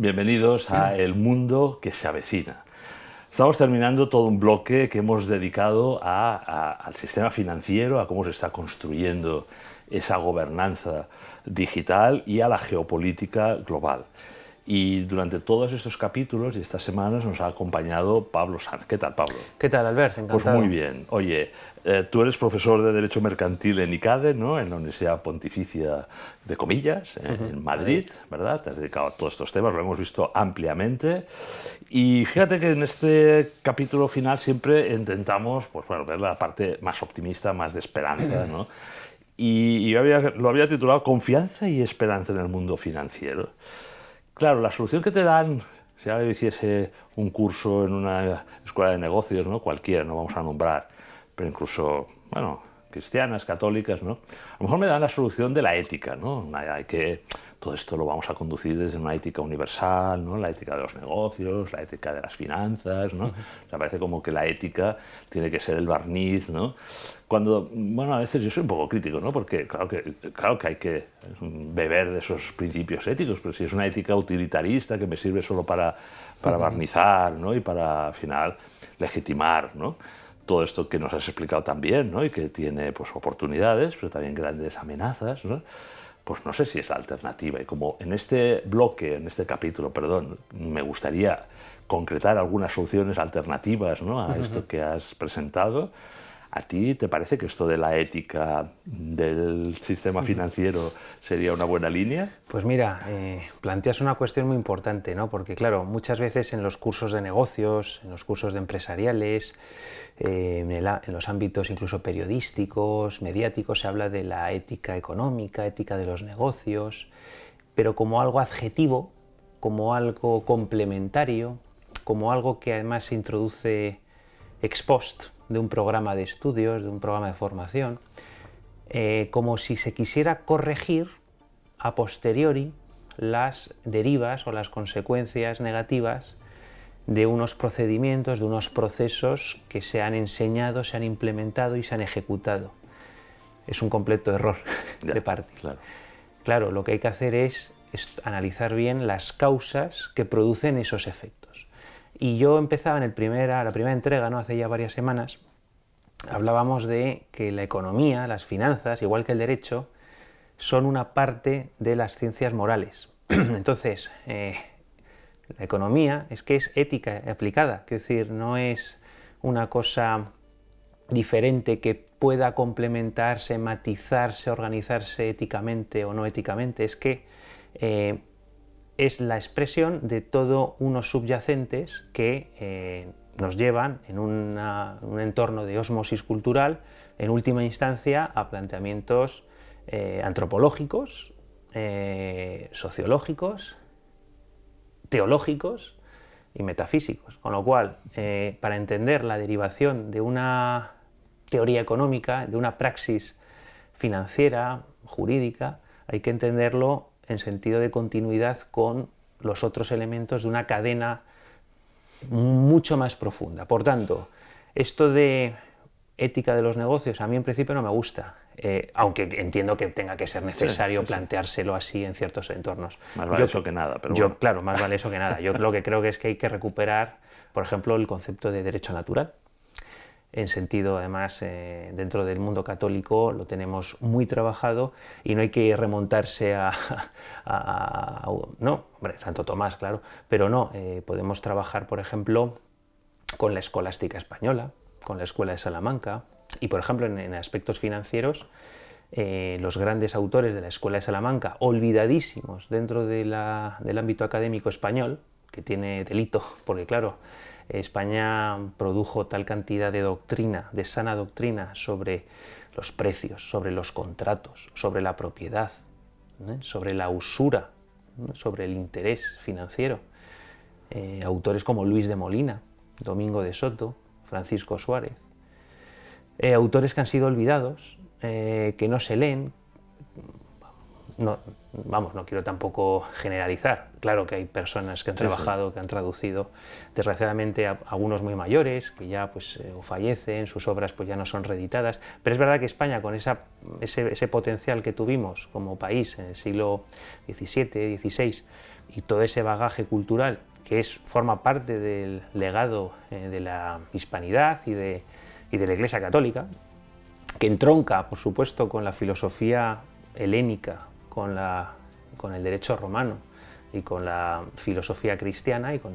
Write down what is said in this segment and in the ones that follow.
Bienvenidos a El Mundo que se avecina. Estamos terminando todo un bloque que hemos dedicado al sistema financiero, a cómo se está construyendo esa gobernanza digital y a la geopolítica global. Y durante todos estos capítulos y estas semanas nos ha acompañado Pablo Sanz. ¿Qué tal, Pablo? ¿Qué tal, Albert? Encantado. Pues muy bien. Oye, tú eres profesor de Derecho Mercantil en ICADE, ¿no? En la Universidad Pontificia de Comillas, en Madrid, ¿verdad? Te has dedicado a todos estos temas, lo hemos visto ampliamente. Y fíjate que en este capítulo final siempre intentamos, pues, bueno, ver la parte más optimista, más de esperanza, ¿no? Y yo lo había titulado Confianza y esperanza en el mundo financiero. Claro, la solución que te dan, si ahora hiciese un curso en una escuela de negocios, ¿no? Cualquiera, no vamos a nombrar, pero incluso, bueno, cristianas, católicas, ¿no? A lo mejor me dan la solución de la ética, ¿no? Todo esto lo vamos a conducir desde una ética universal, ¿no? La ética de los negocios, la ética de las finanzas, ¿no? O sea, parece como que la ética tiene que ser el barniz, ¿no? Cuando, bueno, a veces yo soy un poco crítico, ¿no? Porque claro que hay que beber de esos principios éticos, pero si es una ética utilitarista que me sirve solo para barnizar, ¿no? Y para, al final, legitimar, ¿no? Todo esto que nos has explicado también, ¿no? Y que tiene, pues, oportunidades, pero también grandes amenazas, ¿no? Pues no sé si es la alternativa. Y como en este bloque, en este capítulo, perdón, me gustaría concretar algunas soluciones alternativas, ¿no? A esto que has presentado, ¿a ti te parece que esto de la ética del sistema financiero sería una buena línea? Pues mira, planteas una cuestión muy importante, ¿no? Porque claro, muchas veces en los cursos de negocios, en los cursos de empresariales, en los ámbitos incluso periodísticos, mediáticos, se habla de la ética económica, ética de los negocios, pero como algo adjetivo, como algo complementario, como algo que además se introduce ex post de un programa de estudios, de un programa de formación, como si se quisiera corregir a posteriori las derivas o las consecuencias negativas de unos procedimientos, de unos procesos que se han enseñado, se han implementado y se han ejecutado. Es un completo error de parte. Claro, lo que hay que hacer es analizar bien las causas que producen esos efectos. Y yo empezaba en la primera entrega, ¿no? Hace ya varias semanas, hablábamos de que la economía, las finanzas, igual que el derecho, son una parte de las ciencias morales. Entonces, la economía es ética aplicada, quiero decir, no es una cosa diferente que pueda complementarse, matizarse, organizarse éticamente o no éticamente, es que es la expresión de todos unos subyacentes que nos llevan en un entorno de ósmosis cultural, en última instancia, a planteamientos antropológicos, sociológicos, teológicos y metafísicos. Con lo cual, para entender la derivación de una teoría económica, de una praxis financiera, jurídica, hay que entenderlo en sentido de continuidad con los otros elementos de una cadena mucho más profunda. Por tanto, esto de ética de los negocios a mí en principio no me gusta, aunque entiendo que tenga que ser necesario planteárselo así en ciertos entornos. Más vale eso que nada, pero bueno. Claro, más vale eso que nada. Yo lo que creo que es que hay que recuperar, por ejemplo, el concepto de derecho natural. En sentido, además, dentro del mundo católico lo tenemos muy trabajado y no hay que remontarse no, hombre, Santo Tomás, claro, pero no, podemos trabajar, por ejemplo, con la escolástica española, con la Escuela de Salamanca y, por ejemplo, en aspectos financieros, los grandes autores de la Escuela de Salamanca, olvidadísimos dentro del ámbito académico español, que tiene delito, porque claro, España produjo tal cantidad de doctrina, de sana doctrina sobre los precios, sobre los contratos, sobre la propiedad, sobre la usura, sobre el interés financiero. Autores como Luis de Molina, Domingo de Soto, Francisco Suárez. Autores que han sido olvidados, que no se leen. No quiero tampoco generalizar. Claro que hay personas que han trabajado, que han traducido, desgraciadamente algunos muy mayores, que ya pues o fallecen, sus obras pues ya no son reeditadas, pero es verdad que España, con ese potencial que tuvimos como país en el siglo XVII, XVI y todo ese bagaje cultural que forma parte del legado de la hispanidad y de la Iglesia Católica, que entronca, por supuesto, con la filosofía helénica, con el derecho romano y con la filosofía cristiana y con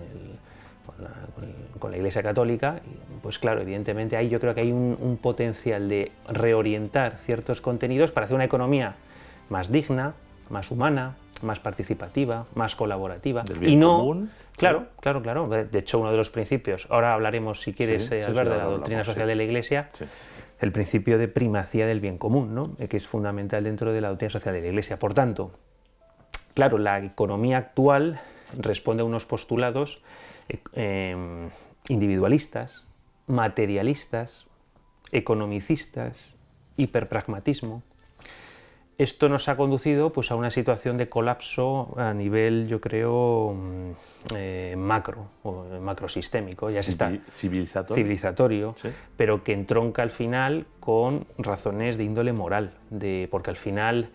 la Iglesia Católica, pues claro, evidentemente ahí yo creo que hay un potencial de reorientar ciertos contenidos para hacer una economía más digna, más humana, más participativa, más colaborativa. Del bien común. Claro. De hecho, uno de los principios, ahora hablaremos, si quieres, Albert, de la doctrina social de la Iglesia, el principio de primacía del bien común, ¿no? Que es fundamental dentro de la doctrina social de la Iglesia. Por tanto, claro, la economía actual responde a unos postulados individualistas, materialistas, economicistas, hiperpragmatismo. Esto nos ha conducido pues, a una situación de colapso a nivel, yo creo, macro o macrosistémico, ya se está civilizatorio, ¿sí? Pero que entronca al final con razones de índole moral, porque al final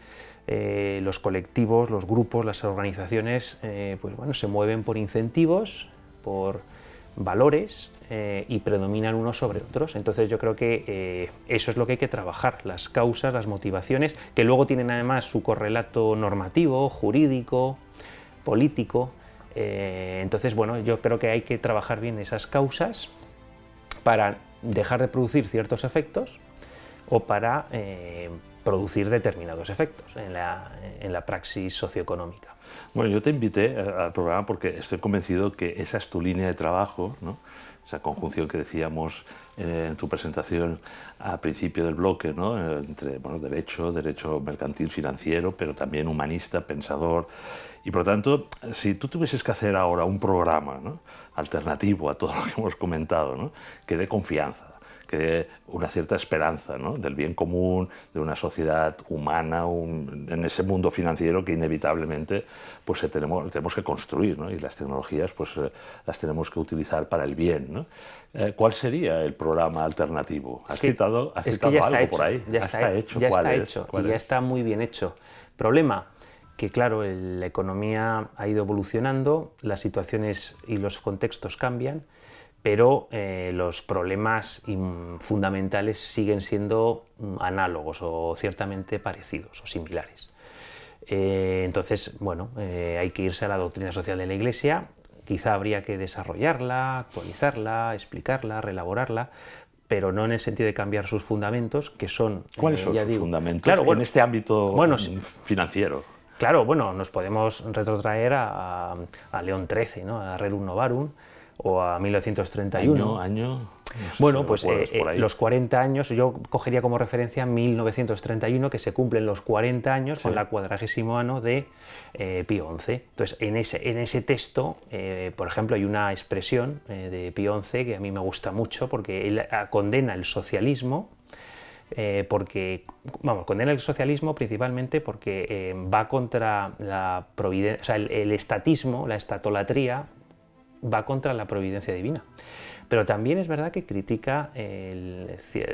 los colectivos, los grupos, las organizaciones, pues bueno, se mueven por incentivos, por valores y predominan unos sobre otros. Entonces yo creo que eso es lo que hay que trabajar, las causas, las motivaciones, que luego tienen además su correlato normativo, jurídico, político. Entonces, bueno, yo creo que hay que trabajar bien esas causas para dejar de producir ciertos efectos o para producir determinados efectos en la praxis socioeconómica. Bueno, yo te invité al programa porque estoy convencido que esa es tu línea de trabajo, ¿no? Esa conjunción que decíamos en tu presentación al principio del bloque, ¿no? Entre derecho mercantil financiero, pero también humanista, pensador. Y por lo tanto, si tú tuvieses que hacer ahora un programa, ¿no?, alternativo a todo lo que hemos comentado, ¿no?, que dé confianza, que dé una cierta esperanza, ¿no?, del bien común, de una sociedad humana, en ese mundo financiero que inevitablemente pues, tenemos que construir, ¿no?, y las tecnologías pues, las tenemos que utilizar para el bien, ¿no? ¿Cuál sería el programa alternativo? ¿Has citado algo por ahí? Ya está hecho. Ya está muy bien hecho. Problema, que claro, la economía ha ido evolucionando, las situaciones y los contextos cambian, pero los problemas fundamentales siguen siendo análogos o ciertamente parecidos o similares. Entonces, bueno, hay que irse a la doctrina social de la Iglesia, quizá habría que desarrollarla, actualizarla, explicarla, reelaborarla, pero no en el sentido de cambiar sus fundamentos, que son... ¿Cuáles son sus fundamentos en este ámbito financiero? Claro, bueno, nos podemos retrotraer a León XIII, ¿no?, a Rerum Novarum, o a 1931. Año, no sé bueno, si pues los 40 años, yo cogería como referencia 1931, que se cumplen los 40 años con la 40º año de Pío XI. Entonces, en ese texto, por ejemplo, hay una expresión de Pío XI que a mí me gusta mucho, porque él condena el socialismo, condena el socialismo principalmente porque va contra la providencia, o sea, el estatismo, la estatolatría, va contra la providencia divina. Pero también es verdad que critica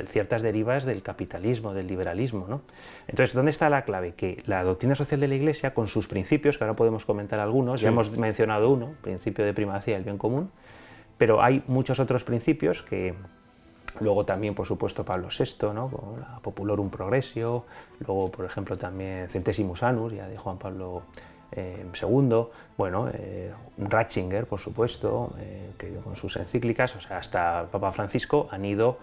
ciertas derivas del capitalismo, del liberalismo, ¿no? Entonces, ¿dónde está la clave? Que la doctrina social de la Iglesia, con sus principios, que ahora podemos comentar algunos, ya hemos mencionado uno, principio de primacía del bien común, pero hay muchos otros principios que luego también, por supuesto, Pablo VI, ¿no?, con la Populorum Progressio, luego, por ejemplo, también Centesimus Annus, ya de Juan Pablo segundo, bueno, Ratzinger, por supuesto, que con sus encíclicas, o sea, hasta Papa Francisco han ido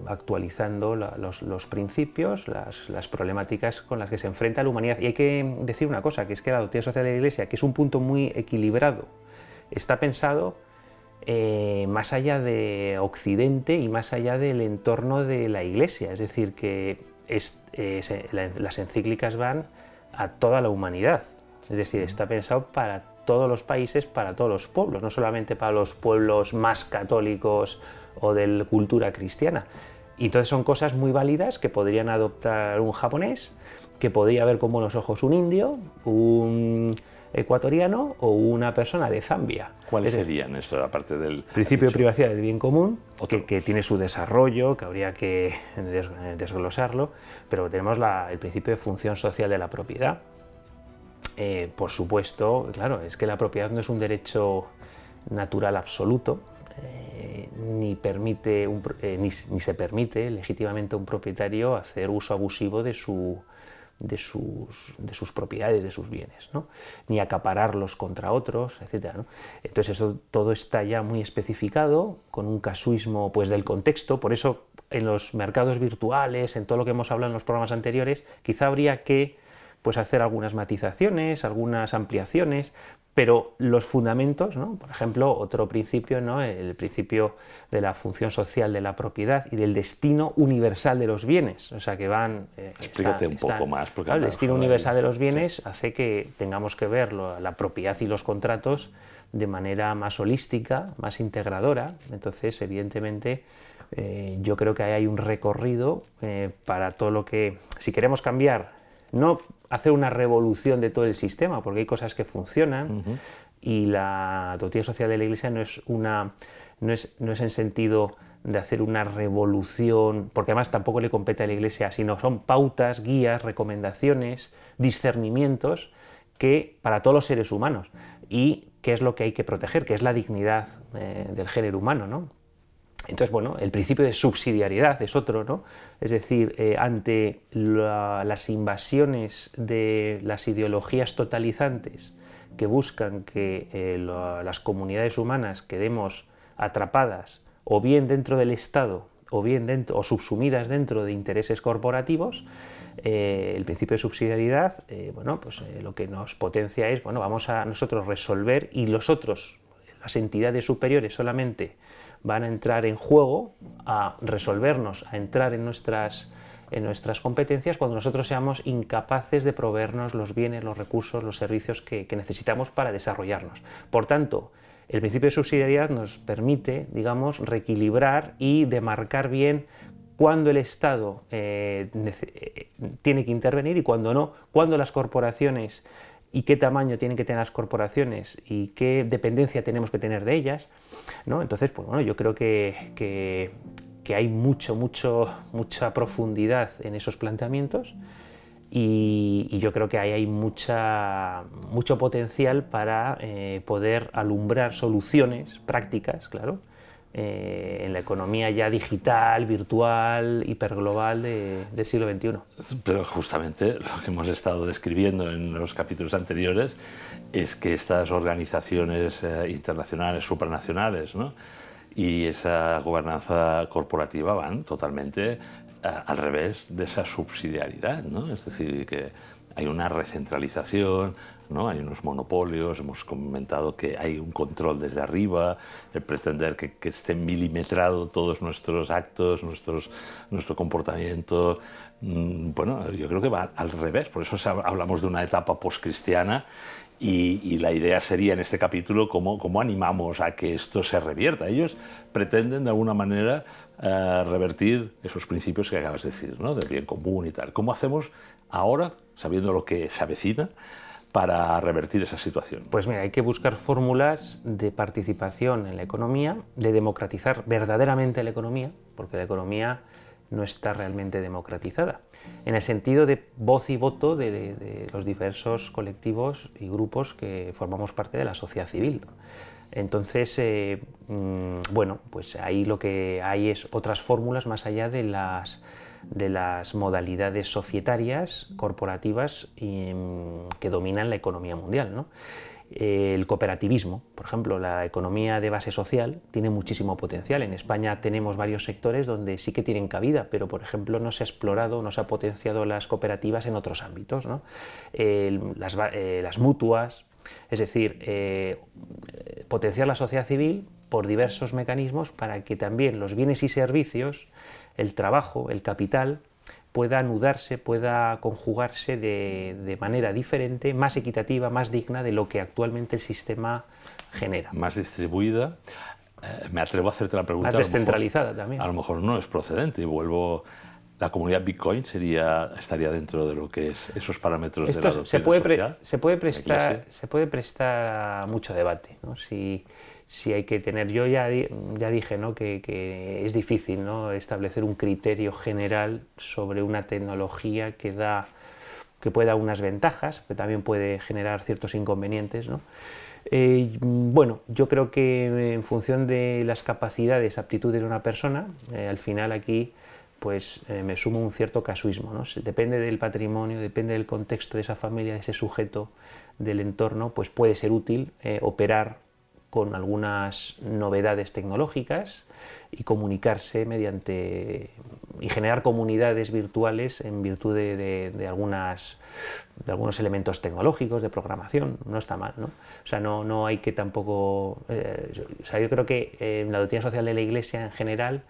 actualizando los principios, las problemáticas con las que se enfrenta la humanidad. Y hay que decir una cosa, que es que la doctrina social de la Iglesia, que es un punto muy equilibrado, está pensado más allá de Occidente y más allá del entorno de la Iglesia, es decir, que las encíclicas van a toda la humanidad, es decir, está pensado para todos los países, para todos los pueblos, no solamente para los pueblos más católicos o de cultura cristiana. Y entonces son cosas muy válidas que podrían adoptar un japonés, que podría ver con buenos ojos un indio, un ecuatoriano o una persona de Zambia. ¿Cuáles serían esto, aparte del principio de privacidad del bien común, que tiene su desarrollo, que habría que desglosarlo, pero tenemos el principio de función social de la propiedad, Por supuesto, claro, es que la propiedad no es un derecho natural absoluto, ni se permite legítimamente a un propietario hacer uso abusivo de sus propiedades, de sus bienes, ¿no? Ni acapararlos contra otros, etc., ¿no? Entonces eso todo está ya muy especificado, con un casuismo pues, del contexto. Por eso en los mercados virtuales, en todo lo que hemos hablado en los programas anteriores, quizá habría que pues, hacer algunas matizaciones, algunas ampliaciones, pero los fundamentos, ¿no? Por ejemplo, otro principio, ¿no? El principio de la función social de la propiedad y del destino universal de los bienes, o sea que van... Explícate un poco más. Porque claro, el destino universal de los bienes hace que tengamos que ver la propiedad y los contratos de manera más holística, más integradora. Entonces, evidentemente, yo creo que ahí hay un recorrido para todo lo que... Si queremos cambiar, no hacer una revolución de todo el sistema, porque hay cosas que funcionan, y la doctrina social de la Iglesia no es en sentido de hacer una revolución, porque además tampoco le compete a la Iglesia, sino son pautas, guías, recomendaciones, discernimientos que para todos los seres humanos, y qué es lo que hay que proteger, que es la dignidad del género humano, ¿no? Entonces, bueno, el principio de subsidiariedad es otro, ¿no? Es decir, ante las invasiones de las ideologías totalizantes que buscan que las comunidades humanas quedemos atrapadas o bien dentro del Estado o bien o subsumidas dentro de intereses corporativos, el principio de subsidiariedad, bueno, pues lo que nos potencia es, bueno, vamos a nosotros resolver, y los otros, las entidades superiores solamente van a entrar en juego, a resolvernos, a entrar en nuestras competencias cuando nosotros seamos incapaces de proveernos los bienes, los recursos, los servicios que necesitamos para desarrollarnos. Por tanto, el principio de subsidiariedad nos permite, digamos, reequilibrar y demarcar bien cuándo el Estado tiene que intervenir y cuándo no, cuándo las corporaciones y qué tamaño tienen que tener las corporaciones y qué dependencia tenemos que tener de ellas, ¿no? Entonces, pues bueno, yo creo que hay mucha profundidad en esos planteamientos, y yo creo que ahí hay mucho potencial para poder alumbrar soluciones prácticas, claro, en la economía ya digital, virtual, hiperglobal del siglo XXI. Pero justamente lo que hemos estado describiendo en los capítulos anteriores es que estas organizaciones internacionales, supranacionales, ¿no? Y esa gobernanza corporativa van totalmente al revés de esa subsidiariedad, ¿no? Es decir, que hay una recentralización, ¿no? Hay unos monopolios, hemos comentado que hay un control desde arriba, el pretender que esté milimetrado todos nuestros actos, nuestro comportamiento. Bueno, yo creo que va al revés, por eso hablamos de una etapa postcristiana, y la idea sería en este capítulo cómo animamos a que esto se revierta. Ellos pretenden de alguna manera revertir esos principios que acabas de decir, ¿no? Del bien común y tal. ¿Cómo hacemos ahora, sabiendo lo que se avecina, para revertir esa situación? Pues mira, hay que buscar fórmulas de participación en la economía, de democratizar verdaderamente la economía, porque la economía no está realmente democratizada, en el sentido de voz y voto de los diversos colectivos y grupos que formamos parte de la sociedad civil. Entonces, bueno, pues ahí lo que hay es otras fórmulas más allá de las modalidades societarias, corporativas, que dominan la economía mundial, ¿no? El cooperativismo, por ejemplo, la economía de base social tiene muchísimo potencial. En España tenemos varios sectores donde sí que tienen cabida, pero por ejemplo no se ha explorado, no se ha potenciado las cooperativas en otros ámbitos, ¿no? Las mutuas, es decir, potenciar la sociedad civil por diversos mecanismos para que también los bienes y servicios, el trabajo, el capital, pueda anudarse, pueda conjugarse de manera diferente, más equitativa, más digna de lo que actualmente el sistema genera. Más distribuida. Me atrevo a hacerte la pregunta. Más descentralizada también. A lo mejor no es procedente, y vuelvo... ¿La comunidad Bitcoin estaría dentro de lo que es esos parámetros de la doctrina social? Se puede prestar a mucho debate, ¿no? Si hay que tener... Yo ya dije, ¿no? que es difícil, ¿no? establecer un criterio general sobre una tecnología que da que puede dar unas ventajas, pero también puede generar ciertos inconvenientes, ¿no? Bueno, yo creo que en función de las capacidades, aptitudes de una persona, al final aquí pues me sumo un cierto casuismo, ¿no? Depende del patrimonio, depende del contexto de esa familia, de ese sujeto, del entorno, pues puede ser útil operar con algunas novedades tecnológicas y comunicarse mediante y generar comunidades virtuales en virtud de algunos elementos tecnológicos, de programación. No está mal, ¿no? O sea, no hay que tampoco... o sea, yo creo que en la doctrina social de la Iglesia en general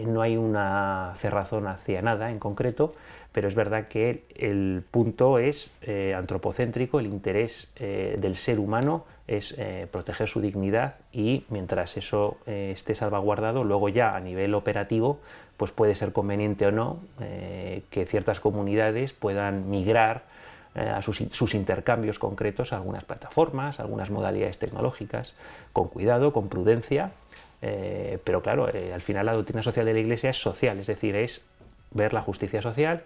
no hay una cerrazón hacia nada en concreto, pero es verdad que el punto es antropocéntrico, el interés del ser humano es proteger su dignidad y mientras eso esté salvaguardado, luego ya a nivel operativo pues puede ser conveniente o no que ciertas comunidades puedan migrar a sus intercambios concretos a algunas plataformas, a algunas modalidades tecnológicas, con cuidado, con prudencia, pero claro, al final la doctrina social de la Iglesia es social, es decir, es ver la justicia social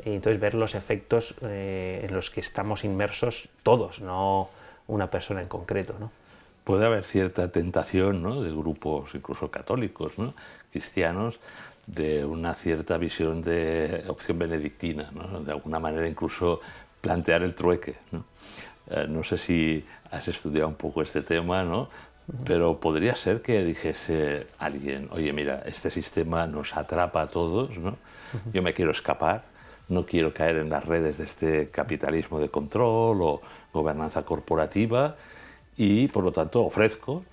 y entonces ver los efectos en los que estamos inmersos todos, no una persona en concreto, ¿no? Puede haber cierta tentación, ¿no?, de grupos incluso católicos, ¿no?, cristianos, de una cierta visión de opción benedictina, ¿no?, de alguna manera incluso plantear el trueque, ¿no? No sé si has estudiado un poco este tema, ¿no?, pero podría ser que dijese alguien, oye, mira, este sistema nos atrapa a todos, ¿no? Yo me quiero escapar, no quiero caer en las redes de este capitalismo de control o gobernanza corporativa y, por lo tanto, ofrezco,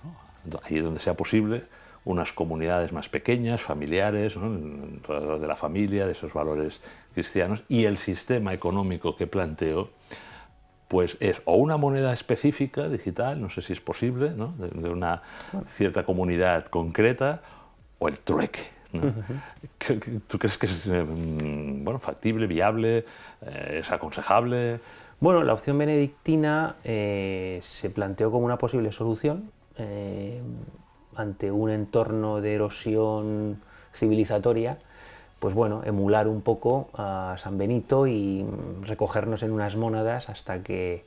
¿no?, ahí donde sea posible, unas comunidades más pequeñas, familiares, ¿no?, alrededor de la familia, de esos valores cristianos, y el sistema económico que planteo pues es o una moneda específica digital, no sé si es posible, ¿no?, de una cierta comunidad concreta, o el trueque, ¿no? ¿Tú crees que es bueno, factible, viable, es aconsejable? Bueno, la opción benedictina se planteó como una posible solución ante un entorno de erosión civilizatoria, pues bueno, emular un poco a San Benito y recogernos en unas mónadas hasta que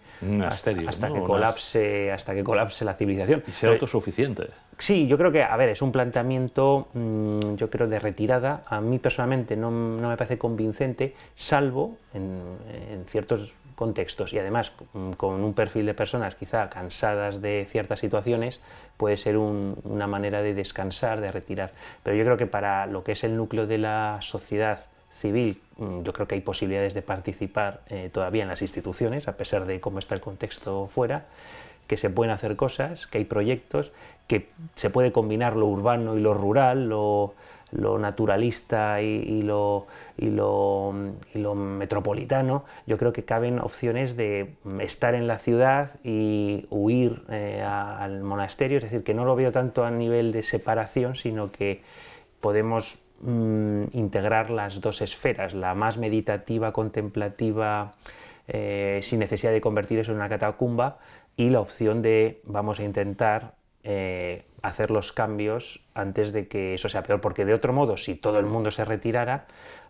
colapse la civilización. Y ser autosuficiente. Sí, yo creo que, a ver, es un planteamiento, yo creo, de retirada. A mí personalmente no me parece convincente, salvo en ciertos contextos y además con un perfil de personas quizá cansadas de ciertas situaciones, puede ser una manera de descansar, de retirar. Pero yo creo que para lo que es el núcleo de la sociedad civil, yo creo que hay posibilidades de participar todavía en las instituciones, a pesar de cómo está el contexto fuera, que se pueden hacer cosas, que hay proyectos, que se puede combinar lo urbano y lo rural, lo naturalista y lo metropolitano. Yo creo que caben opciones de estar en la ciudad y huir al monasterio, es decir, que no lo veo tanto a nivel de separación, sino que podemos integrar las dos esferas, la más meditativa, contemplativa, sin necesidad de convertir eso en una catacumba, y la opción de vamos a intentar hacer los cambios antes de que eso sea peor, porque de otro modo, si todo el mundo se retirara,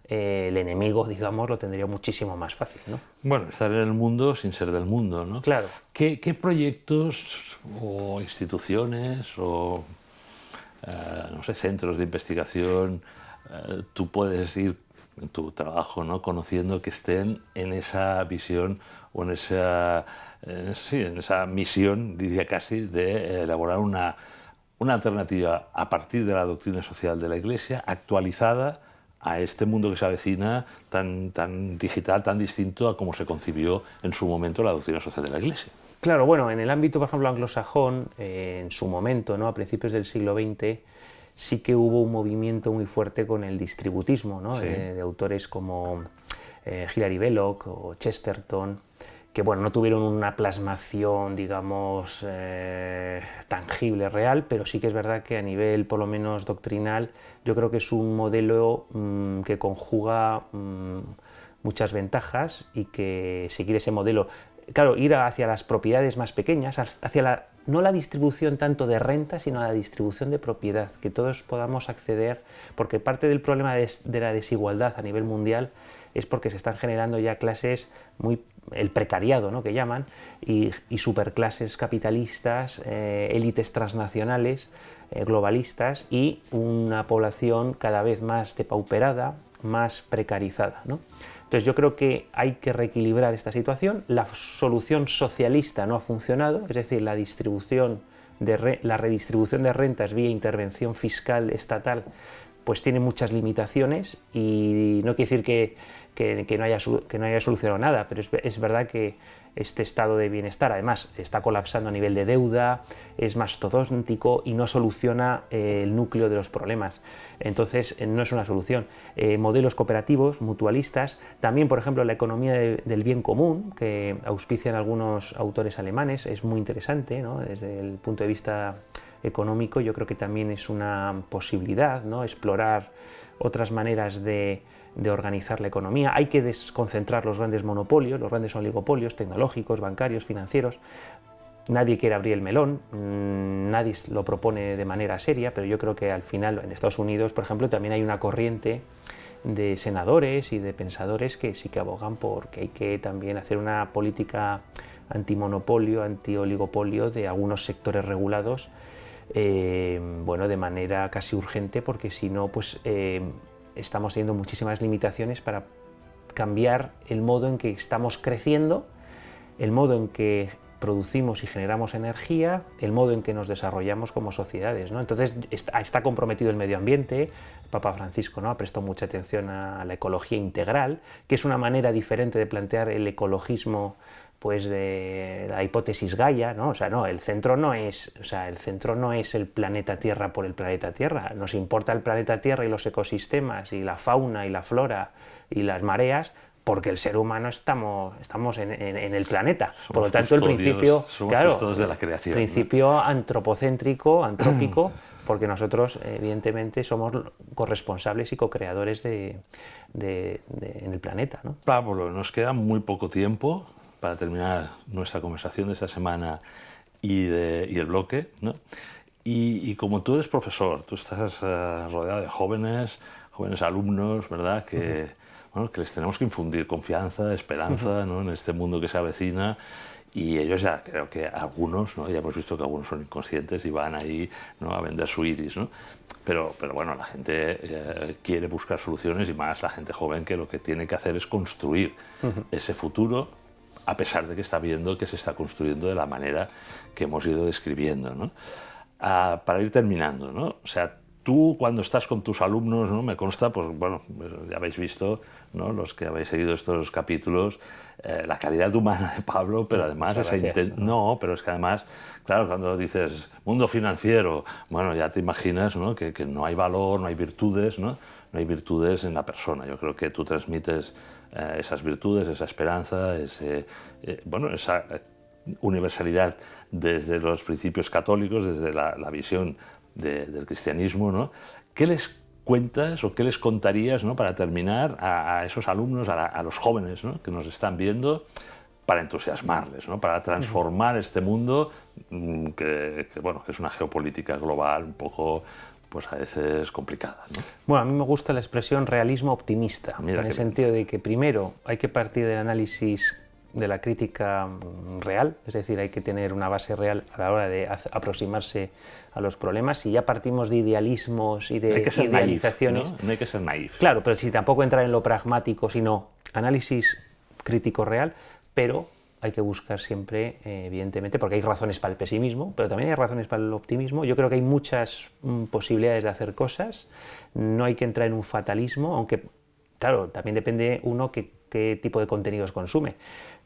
el enemigo, digamos, lo tendría muchísimo más fácil, ¿no? Bueno, estar en el mundo sin ser del mundo, ¿no? Claro. ¿Qué proyectos o instituciones o no sé, centros de investigación tú puedes ir en tu trabajo, ¿no?, conociendo que estén en esa visión o en esa misión, diría casi, de elaborar una alternativa a partir de la doctrina social de la Iglesia, actualizada a este mundo que se avecina tan digital, tan distinto a cómo se concibió en su momento la doctrina social de la Iglesia? Claro, bueno, en el ámbito, por ejemplo, anglosajón, en su momento, ¿no?, a principios del siglo XX, sí que hubo un movimiento muy fuerte con el distributismo, ¿no?, sí, de autores como Hilary Belloc o Chesterton, que bueno, no tuvieron una plasmación, digamos, tangible, real, pero sí que es verdad que a nivel, por lo menos doctrinal, yo creo que es un modelo que conjuga muchas ventajas y que seguir ese modelo, claro, ir hacia las propiedades más pequeñas, hacia no la distribución tanto de renta, sino la distribución de propiedad, que todos podamos acceder, porque parte del problema de la desigualdad a nivel mundial es porque se están generando ya clases el precariado, ¿no?, que llaman, y superclases capitalistas, élites transnacionales, globalistas, y una población cada vez más depauperada, más precarizada, ¿no? Entonces yo creo que hay que reequilibrar esta situación. La solución socialista no ha funcionado, es decir, la redistribución de rentas vía intervención fiscal estatal pues tiene muchas limitaciones, y no quiere decir que no haya solucionado nada, pero es verdad que este estado de bienestar además está colapsando a nivel de deuda, es mastodóntico y no soluciona el núcleo de los problemas. Entonces no es una solución. Modelos cooperativos, mutualistas, también por ejemplo la economía del bien común, que auspician algunos autores alemanes, es muy interesante, ¿no?, desde el punto de vista económico. Yo creo que también es una posibilidad, ¿no?, explorar otras maneras de organizar la economía. Hay que desconcentrar los grandes monopolios, los grandes oligopolios tecnológicos, bancarios, financieros. Nadie quiere abrir el melón, nadie lo propone de manera seria, pero yo creo que al final en Estados Unidos, por ejemplo, también hay una corriente de senadores y de pensadores que sí que abogan por que hay que también hacer una política antimonopolio, antioligopolio de algunos sectores regulados, bueno, de manera casi urgente, porque si no, pues estamos teniendo muchísimas limitaciones para cambiar el modo en que estamos creciendo, el modo en que producimos y generamos energía, el modo en que nos desarrollamos como sociedades, ¿no? Entonces está comprometido el medio ambiente. El Papa Francisco, ¿no?, ha prestado mucha atención a la ecología integral, que es una manera diferente de plantear el ecologismo, pues de la hipótesis Gaia, ¿no? O sea, no, el centro no es el planeta Tierra por el planeta Tierra. Nos importa el planeta Tierra y los ecosistemas y la fauna y la flora y las mareas, porque el ser humano estamos en el planeta. Somos por lo tanto, el principio, custodios de la creación, principio, ¿no?, antropocéntrico, antrópico, porque nosotros evidentemente somos corresponsables y co-creadores en el planeta, ¿no? Pablo, nos queda muy poco tiempo para terminar nuestra conversación de esta semana y el bloque, ¿no? Y como tú eres profesor, tú estás rodeado de jóvenes alumnos, ¿verdad?, bueno, que les tenemos que infundir confianza, esperanza, ¿no?, en este mundo que se avecina. Y ellos ya, creo que algunos, ¿no?, ya hemos visto que algunos son inconscientes y van ahí, ¿no?, a vender su iris, ¿no? Pero bueno, la gente quiere buscar soluciones, y más la gente joven, que lo que tiene que hacer es construir ese futuro, a pesar de que está viendo que se está construyendo de la manera que hemos ido describiendo, ¿no? Para ir terminando, ¿no? O sea, tú cuando estás con tus alumnos, ¿no?, me consta, pues bueno, ya habéis visto, ¿no?, los que habéis seguido estos capítulos, la calidad humana de Pablo, pero además no, pero es que además, claro, cuando dices mundo financiero, bueno, ya te imaginas, ¿no?, que no hay valor, no hay virtudes, ¿no? No hay virtudes en la persona. Yo creo que tú transmites esas virtudes, esa esperanza, esa universalidad desde los principios católicos, desde la visión del cristianismo, ¿no? ¿Qué les cuentas o qué les contarías, ¿no?, para terminar a esos alumnos, a los jóvenes, ¿no?, que nos están viendo, para entusiasmarles, ¿no?, para transformar este mundo que es una geopolítica global un poco, pues a veces complicada, ¿no? Bueno, a mí me gusta la expresión realismo optimista, en el sentido de que primero hay que partir del análisis de la crítica real, es decir, hay que tener una base real a la hora de aproximarse a los problemas. Si ya partimos de idealismos y de idealizaciones... ¿no? No hay que ser naif. Claro, pero si tampoco entrar en lo pragmático, sino análisis crítico real, pero hay que buscar siempre, evidentemente, porque hay razones para el pesimismo, pero también hay razones para el optimismo. Yo creo que hay muchas posibilidades de hacer cosas, no hay que entrar en un fatalismo, aunque, claro, también depende uno qué tipo de contenidos consume.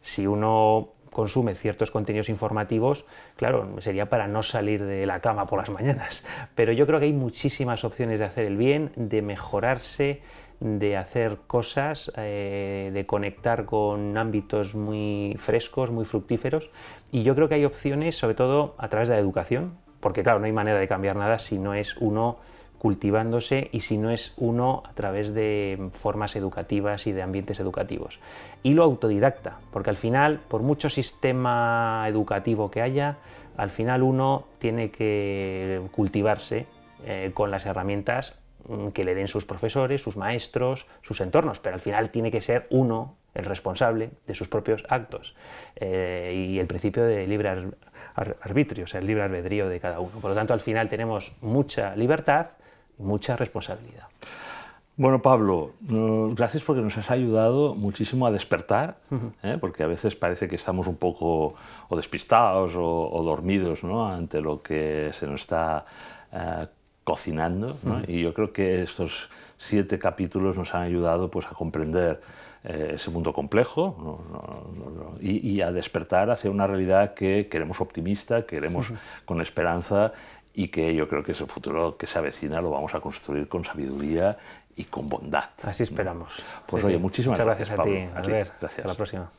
Si uno consume ciertos contenidos informativos, claro, sería para no salir de la cama por las mañanas. Pero yo creo que hay muchísimas opciones de hacer el bien, de mejorarse, de hacer cosas, de conectar con ámbitos muy frescos, muy fructíferos. Y yo creo que hay opciones, sobre todo a través de la educación, porque claro, no hay manera de cambiar nada si no es uno cultivándose y si no es uno a través de formas educativas y de ambientes educativos. Y lo autodidacta, porque al final, por mucho sistema educativo que haya, al final uno tiene que cultivarse con las herramientas que le den sus profesores, sus maestros, sus entornos, pero al final tiene que ser uno el responsable de sus propios actos, y el principio de libre arbitrio, o sea, el libre albedrío de cada uno. Por lo tanto, al final tenemos mucha libertad y mucha responsabilidad. Bueno, Pablo, gracias porque nos has ayudado muchísimo a despertar, porque a veces parece que estamos un poco o despistados o dormidos, ¿no?, ante lo que se nos está cocinando, ¿no? Y yo creo que estos 7 capítulos nos han ayudado, pues, a comprender ese mundo complejo, y a despertar hacia una realidad que queremos optimista, queremos con esperanza, y que yo creo que ese futuro que se avecina lo vamos a construir con sabiduría y con bondad. Así esperamos. Pues oye, muchísimas gracias, gracias, Pablo. Muchas gracias a ti, Albert. Gracias. Hasta la próxima.